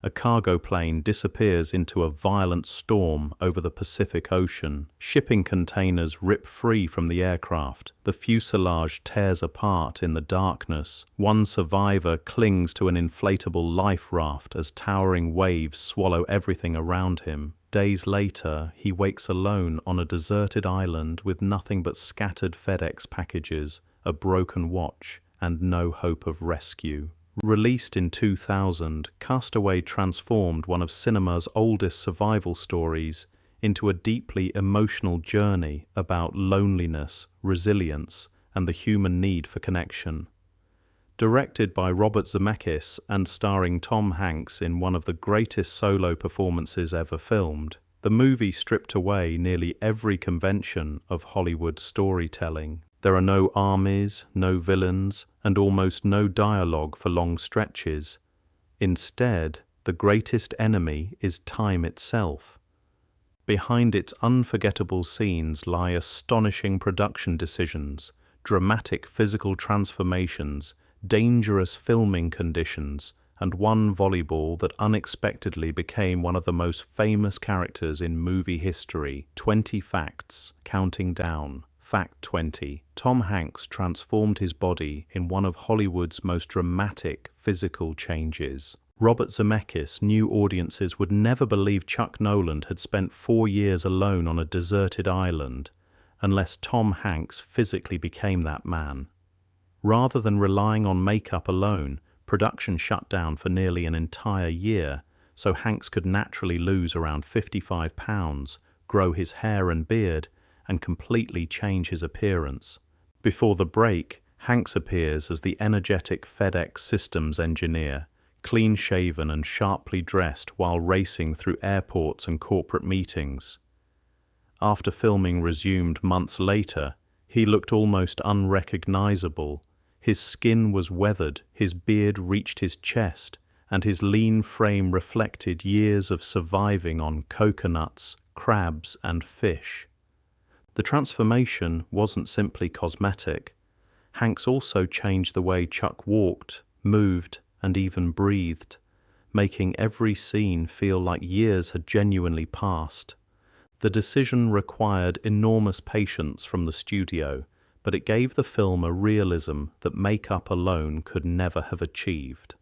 A cargo plane disappears into a violent storm over the Pacific Ocean. Shipping containers rip free from the aircraft. The fuselage tears apart in the darkness. One survivor clings to an inflatable life raft as towering waves swallow everything around him. Days later, he wakes alone on a deserted island with nothing but scattered FedEx packages, a broken watch, and no hope of rescue. Released in 2000, Castaway transformed one of cinema's oldest survival stories into a deeply emotional journey about loneliness, resilience, and the human need for connection. Directed by Robert Zemeckis and starring Tom Hanks in one of the greatest solo performances ever filmed, the movie stripped away nearly every convention of Hollywood storytelling. There are no armies, no villains, and almost no dialogue for long stretches. Instead, the greatest enemy is time itself. Behind its unforgettable scenes lie astonishing production decisions, dramatic physical transformations, dangerous filming conditions, and one volleyball that unexpectedly became one of the most famous characters in movie history. 20 facts, counting down. Fact 20. Tom Hanks transformed his body in one of Hollywood's most dramatic physical changes. Robert Zemeckis knew audiences would never believe Chuck Nolan had spent 4 years alone on a deserted island unless Tom Hanks physically became that man. Rather than relying on makeup alone, production shut down for nearly an entire year, so Hanks could naturally lose around 55 pounds, grow his hair and beard, and completely change his appearance. Before the break, Hanks appears as the energetic FedEx systems engineer, clean-shaven and sharply dressed while racing through airports and corporate meetings. After filming resumed months later, he looked almost unrecognizable. His skin was weathered, his beard reached his chest, and his lean frame reflected years of surviving on coconuts, crabs, and fish. The transformation wasn't simply cosmetic. Hanks also changed the way Chuck walked, moved, and even breathed, making every scene feel like years had genuinely passed. The decision required enormous patience from the studio, but it gave the film a realism that makeup alone could never have achieved.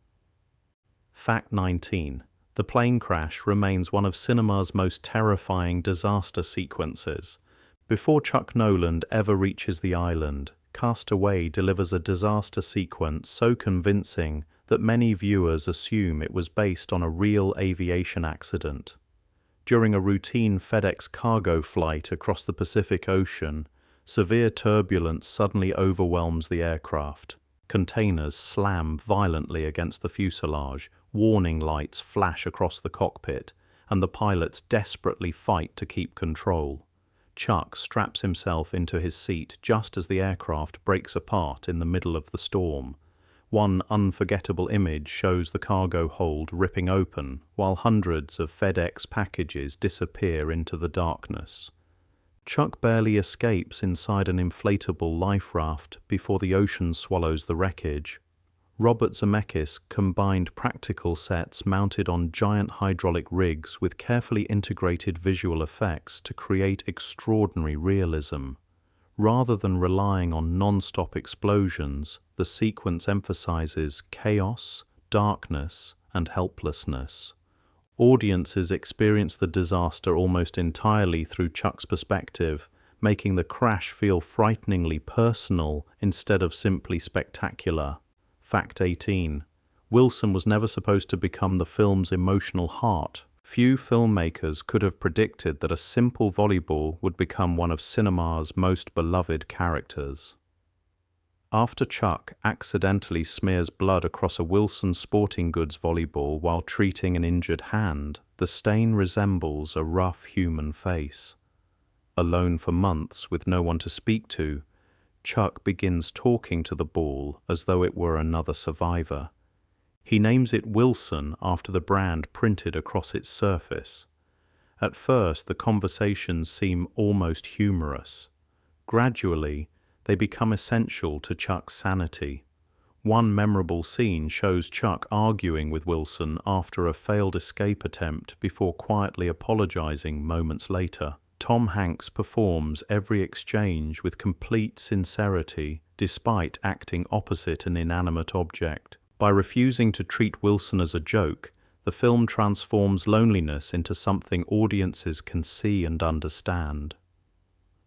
Fact 19. The plane crash remains one of cinema's most terrifying disaster sequences. Before Chuck Nolan ever reaches the island, Castaway delivers a disaster sequence so convincing that many viewers assume it was based on a real aviation accident. During a routine FedEx cargo flight across the Pacific Ocean, severe turbulence suddenly overwhelms the aircraft. Containers slam violently against the fuselage, warning lights flash across the cockpit, and the pilots desperately fight to keep control. Chuck straps himself into his seat just as the aircraft breaks apart in the middle of the storm. One unforgettable image shows the cargo hold ripping open, while hundreds of FedEx packages disappear into the darkness. Chuck barely escapes inside an inflatable life raft before the ocean swallows the wreckage. Robert Zemeckis combined practical sets mounted on giant hydraulic rigs with carefully integrated visual effects to create extraordinary realism. Rather than relying on non-stop explosions, the sequence emphasizes chaos, darkness, and helplessness. Audiences experience the disaster almost entirely through Chuck's perspective, making the crash feel frighteningly personal instead of simply spectacular. Fact 18. Wilson was never supposed to become the film's emotional heart. Few filmmakers could have predicted that a simple volleyball would become one of cinema's most beloved characters. After Chuck accidentally smears blood across a Wilson Sporting Goods volleyball while treating an injured hand, the stain resembles a rough human face. Alone for months with no one to speak to, Chuck begins talking to the ball as though it were another survivor. He names it Wilson after the brand printed across its surface. At first, the conversations seem almost humorous. Gradually, they become essential to Chuck's sanity. One memorable scene shows Chuck arguing with Wilson after a failed escape attempt before quietly apologizing moments later. Tom Hanks performs every exchange with complete sincerity despite acting opposite an inanimate object. By refusing to treat Wilson as a joke, the film transforms loneliness into something audiences can see and understand.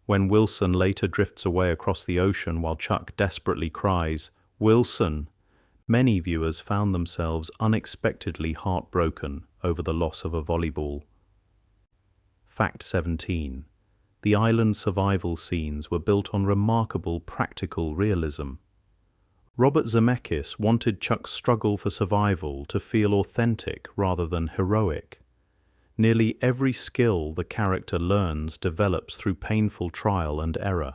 When Wilson later drifts away across the ocean while Chuck desperately cries, "Wilson!" many viewers found themselves unexpectedly heartbroken over the loss of a volleyball. Fact 17. The island survival scenes were built on remarkable practical realism. Robert Zemeckis wanted Chuck's struggle for survival to feel authentic rather than heroic. Nearly every skill the character learns develops through painful trial and error.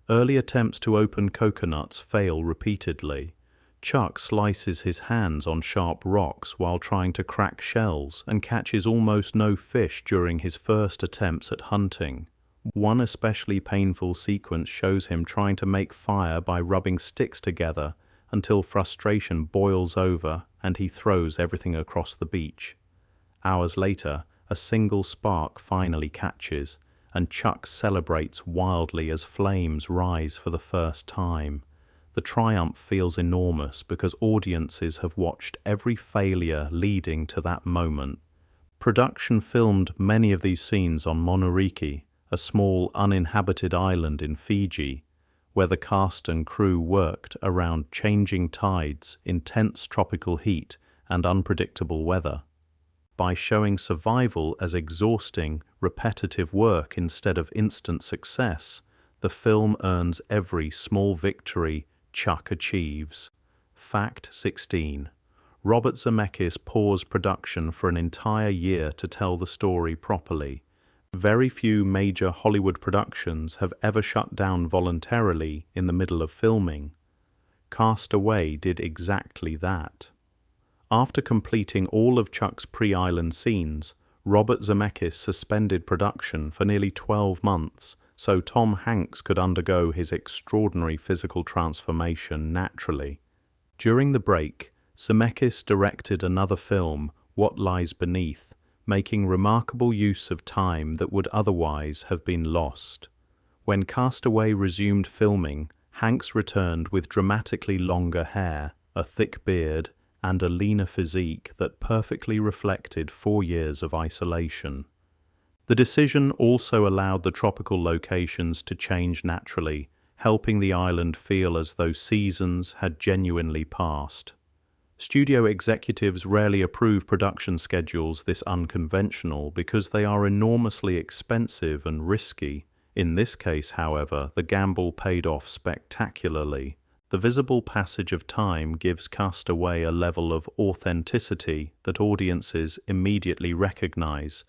Early attempts to open coconuts fail repeatedly. Chuck slices his hands on sharp rocks while trying to crack shells and catches almost no fish during his first attempts at hunting. One especially painful sequence shows him trying to make fire by rubbing sticks together until frustration boils over and he throws everything across the beach. Hours later, a single spark finally catches, and Chuck celebrates wildly as flames rise for the first time. The triumph feels enormous because audiences have watched every failure leading to that moment. Production filmed many of these scenes on Monuriki, a small uninhabited island in Fiji, where the cast and crew worked around changing tides, intense tropical heat, and unpredictable weather. By showing survival as exhausting, repetitive work instead of instant success, the film earns every small victory Chuck achieves. Fact 16. Robert Zemeckis paused production for an entire year to tell the story properly. Very few major Hollywood productions have ever shut down voluntarily in the middle of filming. Cast Away did exactly that. After completing all of Chuck's pre-island scenes, Robert Zemeckis suspended production for nearly 12 months so Tom Hanks could undergo his extraordinary physical transformation naturally. During the break, Zemeckis directed another film, What Lies Beneath, making remarkable use of time that would otherwise have been lost. When Cast Away resumed filming, Hanks returned with dramatically longer hair, a thick beard, and a leaner physique that perfectly reflected 4 years of isolation. The decision also allowed the tropical locations to change naturally, helping the island feel as though seasons had genuinely passed. Studio executives rarely approve production schedules this unconventional because they are enormously expensive and risky. In this case, however, the gamble paid off spectacularly. The visible passage of time gives Cast Away a level of authenticity that audiences immediately recognize,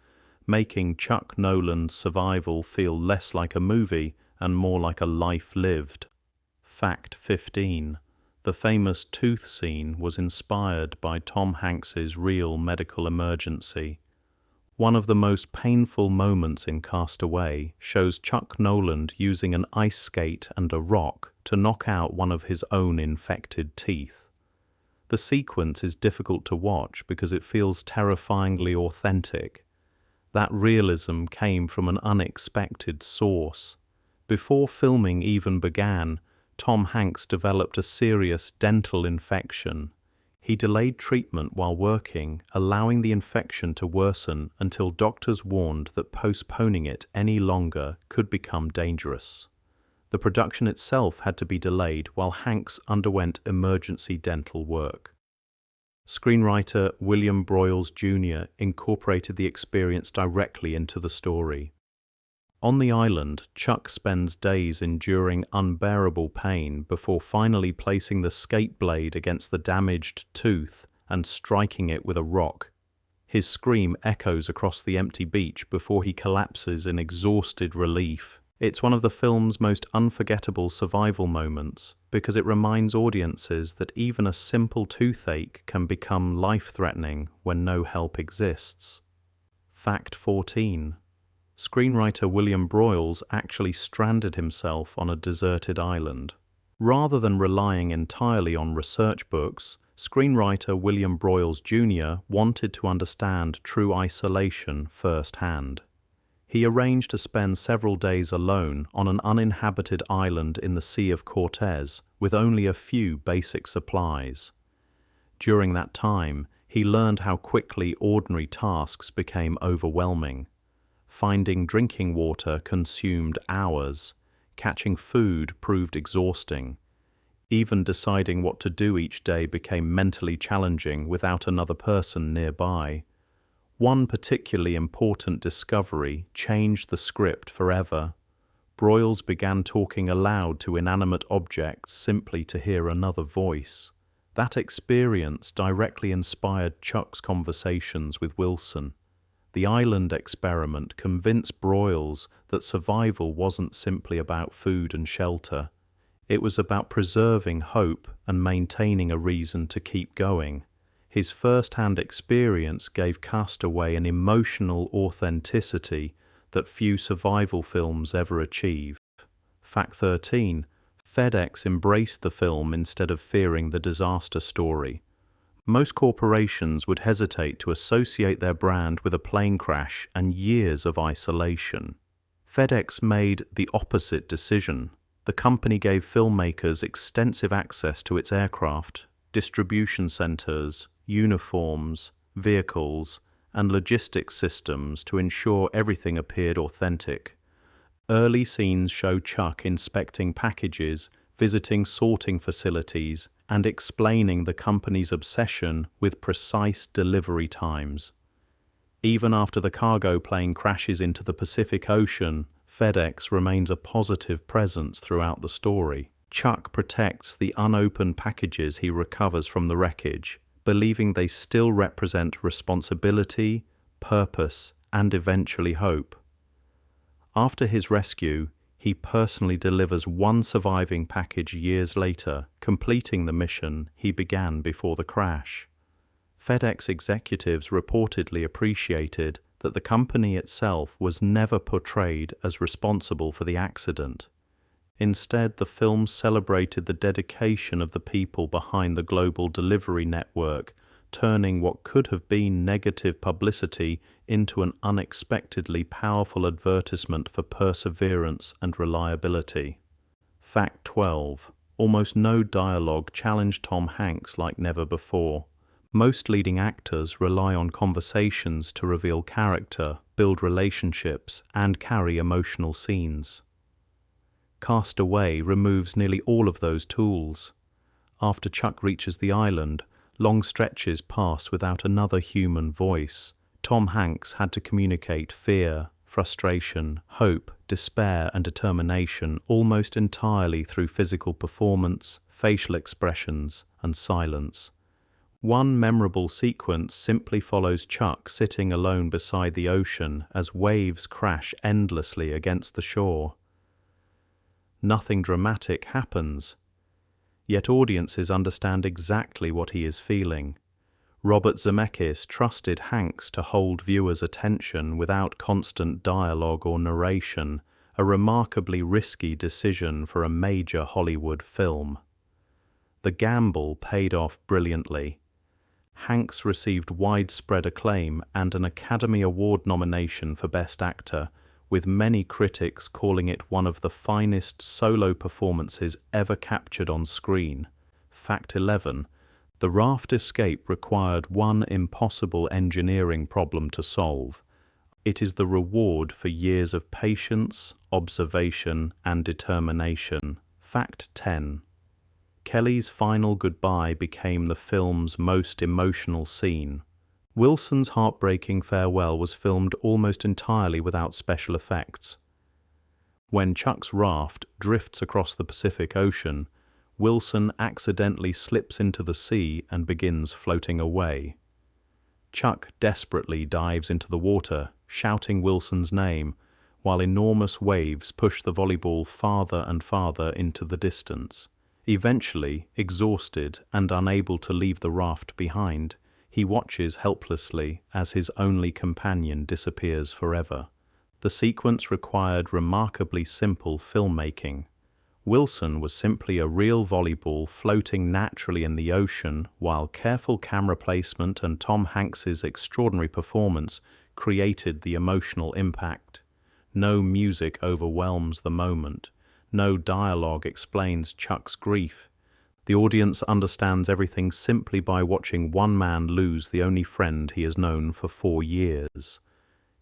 making Chuck Nolan's survival feel less like a movie and more like a life lived. Fact 15. The famous tooth scene was inspired by Tom Hanks's real medical emergency. One of the most painful moments in Cast Away shows Chuck Nolan using an ice skate and a rock to knock out one of his own infected teeth. The sequence is difficult to watch because it feels terrifyingly authentic. That realism came from an unexpected source. Before filming even began, Tom Hanks developed a serious dental infection. He delayed treatment while working, allowing the infection to worsen until doctors warned that postponing it any longer could become dangerous. The production itself had to be delayed while Hanks underwent emergency dental work. Screenwriter William Broyles Jr. incorporated the experience directly into the story. On the island, Chuck spends days enduring unbearable pain before finally placing the skate blade against the damaged tooth and striking it with a rock. His scream echoes across the empty beach before he collapses in exhausted relief. It's one of the film's most unforgettable survival moments because it reminds audiences that even a simple toothache can become life-threatening when no help exists. Fact 14. Screenwriter William Broyles actually stranded himself on a deserted island. Rather than relying entirely on research books, screenwriter William Broyles Jr. wanted to understand true isolation firsthand. He arranged to spend several days alone on an uninhabited island in the Sea of Cortez with only a few basic supplies. During that time, he learned how quickly ordinary tasks became overwhelming. Finding drinking water consumed hours. Catching food proved exhausting. Even deciding what to do each day became mentally challenging without another person nearby. One particularly important discovery changed the script forever. Broyles began talking aloud to inanimate objects simply to hear another voice. That experience directly inspired Chuck's conversations with Wilson. The island experiment convinced Broyles that survival wasn't simply about food and shelter. It was about preserving hope and maintaining a reason to keep going. His first-hand experience gave Castaway an emotional authenticity that few survival films ever achieve. Fact 13. FedEx embraced the film instead of fearing the disaster story. Most corporations would hesitate to associate their brand with a plane crash and years of isolation. FedEx made the opposite decision. The company gave filmmakers extensive access to its aircraft, distribution centers, uniforms, vehicles, and logistics systems to ensure everything appeared authentic. Early scenes show Chuck inspecting packages, visiting sorting facilities, and explaining the company's obsession with precise delivery times. Even after the cargo plane crashes into the Pacific Ocean, FedEx remains a positive presence throughout the story. Chuck protects the unopened packages he recovers from the wreckage, believing they still represent responsibility, purpose, and eventually hope. After his rescue, he personally delivers one surviving package years later, completing the mission he began before the crash. FedEx executives reportedly appreciated that the company itself was never portrayed as responsible for the accident. Instead, the film celebrated the dedication of the people behind the global delivery network, turning what could have been negative publicity into an unexpectedly powerful advertisement for perseverance and reliability. Fact 12. Almost no dialogue challenged Tom Hanks like never before. Most leading actors rely on conversations to reveal character, build relationships, and carry emotional scenes. Castaway removes nearly all of those tools. After Chuck reaches the island, long stretches pass without another human voice. Tom Hanks had to communicate fear, frustration, hope, despair, and determination almost entirely through physical performance, facial expressions, and silence. One memorable sequence simply follows Chuck sitting alone beside the ocean as waves crash endlessly against the shore. Nothing dramatic happens, yet audiences understand exactly what he is feeling. Robert Zemeckis trusted Hanks to hold viewers' attention without constant dialogue or narration, a remarkably risky decision for a major Hollywood film. The gamble paid off brilliantly. Hanks received widespread acclaim and an Academy Award nomination for Best Actor, with many critics calling it one of the finest solo performances ever captured on screen. Fact 11. The Raft escape required one impossible engineering problem to solve. It is the reward for years of patience, observation, and determination. Fact 10. Kelly's final goodbye became the film's most emotional scene. Wilson's heartbreaking farewell was filmed almost entirely without special effects. When Chuck's raft drifts across the Pacific Ocean, Wilson accidentally slips into the sea and begins floating away. Chuck desperately dives into the water, shouting Wilson's name, while enormous waves push the volleyball farther and farther into the distance. Eventually, exhausted and unable to leave the raft behind, he watches helplessly as his only companion disappears forever. The sequence required remarkably simple filmmaking. Wilson was simply a real volleyball floating naturally in the ocean, while careful camera placement and Tom Hanks's extraordinary performance created the emotional impact. No music overwhelms the moment. No dialogue explains Chuck's grief. The audience understands everything simply by watching one man lose the only friend he has known for 4 years.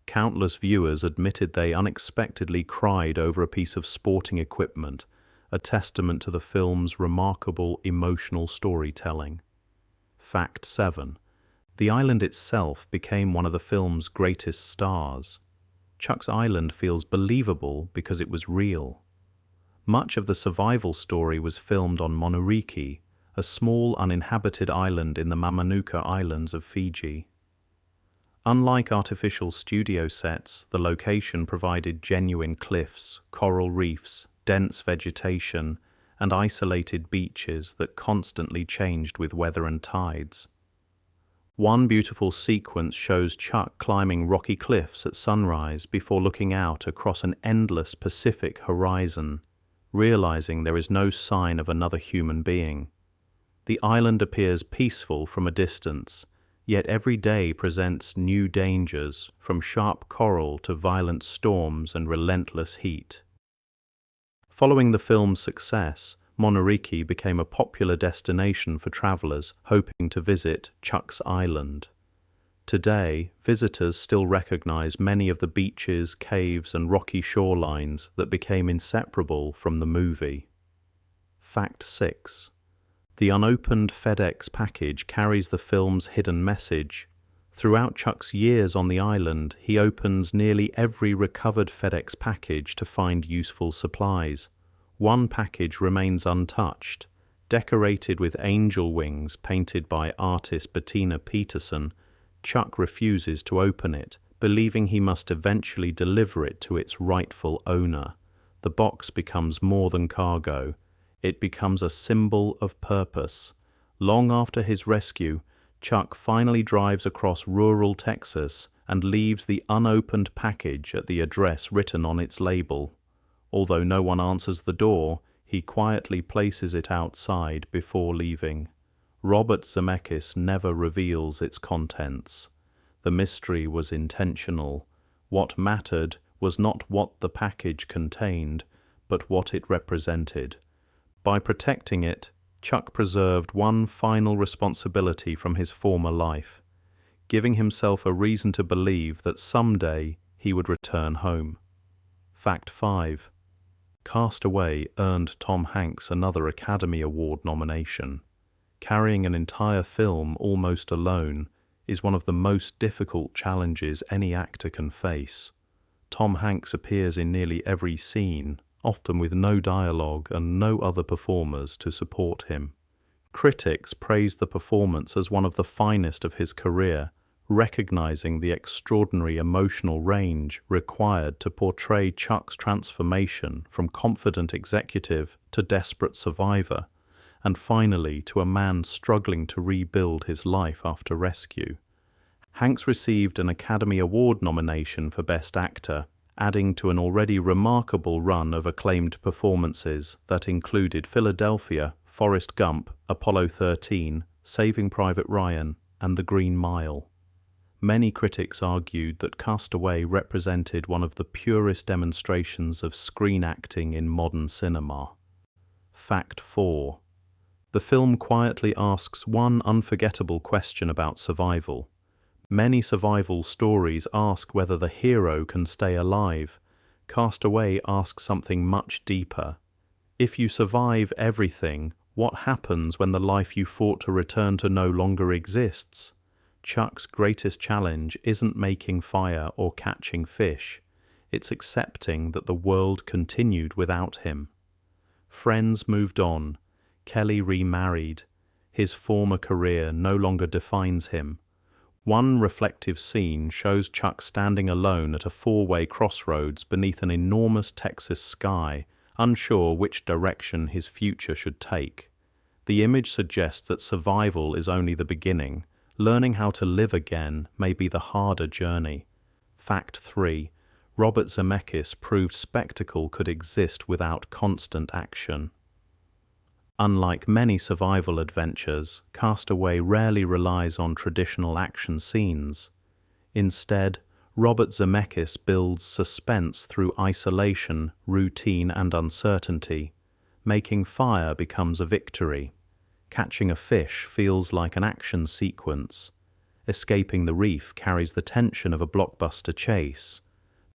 Countless viewers admitted they unexpectedly cried over a piece of sporting equipment, a testament to the film's remarkable emotional storytelling. Fact 7. The island itself became one of the film's greatest stars. Chuck's Island feels believable because it was real. Much of the survival story was filmed on Monuriki, a small uninhabited island in the Mamanuca Islands of Fiji. Unlike artificial studio sets, the location provided genuine cliffs, coral reefs, dense vegetation, and isolated beaches that constantly changed with weather and tides. One beautiful sequence shows Chuck climbing rocky cliffs at sunrise before looking out across an endless Pacific horizon, realizing there is no sign of another human being. The island appears peaceful from a distance, yet every day presents new dangers, from sharp coral to violent storms and relentless heat. Following the film's success, Monuriki became a popular destination for travelers hoping to visit Chuck's Island. Today, visitors still recognize many of the beaches, caves, and rocky shorelines that became inseparable from the movie. Fact 6. The unopened FedEx package carries the film's hidden message. Throughout Chuck's years on the island, he opens nearly every recovered FedEx package to find useful supplies. One package remains untouched, decorated with angel wings painted by artist Bettina Peterson. Chuck refuses to open it, believing he must eventually deliver it to its rightful owner. The box becomes more than cargo. It becomes a symbol of purpose. Long after his rescue, Chuck finally drives across rural Texas and leaves the unopened package at the address written on its label. Although no one answers the door, he quietly places it outside before leaving. Robert Zemeckis never reveals its contents. The mystery was intentional. What mattered was not what the package contained, but what it represented. By protecting it, Chuck preserved one final responsibility from his former life, giving himself a reason to believe that someday he would return home. Fact 5. Cast Away earned Tom Hanks another Academy Award nomination. Carrying an entire film almost alone is one of the most difficult challenges any actor can face. Tom Hanks appears in nearly every scene, often with no dialogue and no other performers to support him. Critics praised the performance as one of the finest of his career, recognizing the extraordinary emotional range required to portray Chuck's transformation from confident executive to desperate survivor, and finally to a man struggling to rebuild his life after rescue. Hanks received an Academy Award nomination for Best Actor, adding to an already remarkable run of acclaimed performances that included Philadelphia, Forrest Gump, Apollo 13, Saving Private Ryan, and The Green Mile. Many critics argued that Cast Away represented one of the purest demonstrations of screen acting in modern cinema. Fact 4. The film quietly asks one unforgettable question about survival. Many survival stories ask whether the hero can stay alive. Cast Away asks something much deeper. If you survive everything, what happens when the life you fought to return to no longer exists? Chuck's greatest challenge isn't making fire or catching fish. It's accepting that the world continued without him. Friends moved on. Kelly remarried. His former career no longer defines him. One reflective scene shows Chuck standing alone at a four-way crossroads beneath an enormous Texas sky, unsure which direction his future should take. The image suggests that survival is only the beginning. Learning how to live again may be the harder journey. Fact 3. Robert Zemeckis proved spectacle could exist without constant action. Unlike many survival adventures, Castaway rarely relies on traditional action scenes. Instead, Robert Zemeckis builds suspense through isolation, routine, and uncertainty. Making fire becomes a victory. Catching a fish feels like an action sequence. Escaping the reef carries the tension of a blockbuster chase.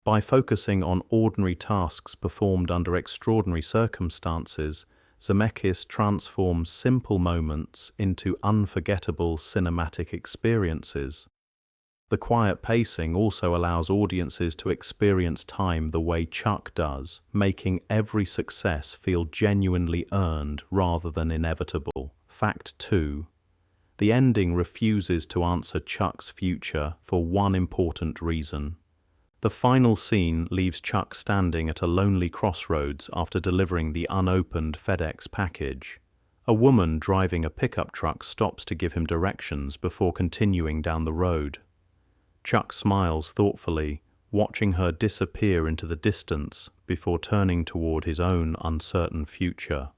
By focusing on ordinary tasks performed under extraordinary circumstances, Zemeckis transforms simple moments into unforgettable cinematic experiences. The quiet pacing also allows audiences to experience time the way Chuck does, making every success feel genuinely earned rather than inevitable. Fact 2. The ending refuses to answer Chuck's future for one important reason. The final scene leaves Chuck standing at a lonely crossroads after delivering the unopened FedEx package. A woman driving a pickup truck stops to give him directions before continuing down the road. Chuck smiles thoughtfully, watching her disappear into the distance before turning toward his own uncertain future.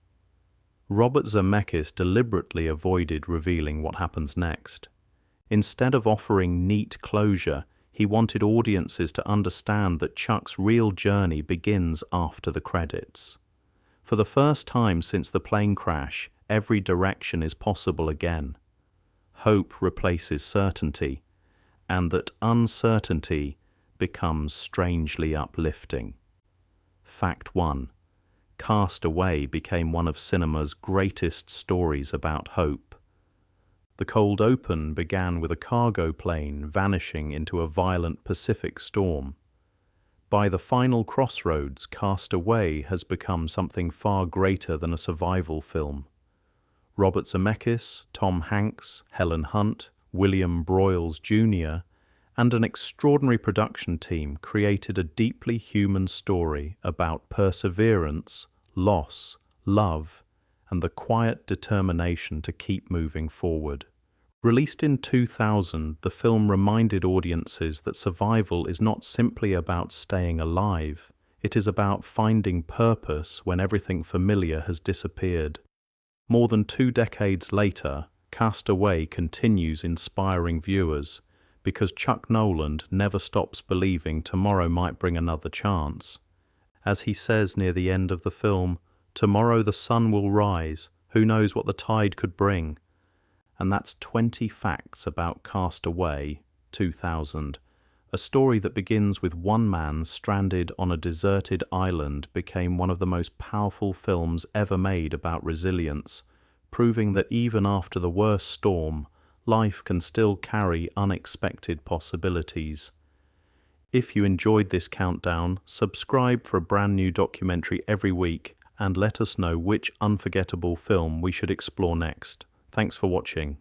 Robert Zemeckis deliberately avoided revealing what happens next. Instead of offering neat closure, he wanted audiences to understand that Chuck's real journey begins after the credits. For the first time since the plane crash, every direction is possible again. Hope replaces certainty, and that uncertainty becomes strangely uplifting. Fact 1. Castaway became one of cinema's greatest stories about hope. The cold open began with a cargo plane vanishing into a violent Pacific storm. By the final crossroads, Castaway has become something far greater than a survival film. Robert Zemeckis, Tom Hanks, Helen Hunt, William Broyles Jr., and an extraordinary production team created a deeply human story about perseverance, loss, love, and the quiet determination to keep moving forward. Released in 2000, the film reminded audiences that survival is not simply about staying alive, it is about finding purpose when everything familiar has disappeared. More than 2 decades later, Castaway continues inspiring viewers because Chuck Noland never stops believing tomorrow might bring another chance. As he says near the end of the film, "Tomorrow the sun will rise, who knows what the tide could bring." And that's 20 facts about Castaway, 2000. A story that begins with one man stranded on a deserted island became one of the most powerful films ever made about resilience, proving that even after the worst storm, life can still carry unexpected possibilities. If you enjoyed this countdown, subscribe for a brand new documentary every week and let us know which unforgettable film we should explore next. Thanks for watching.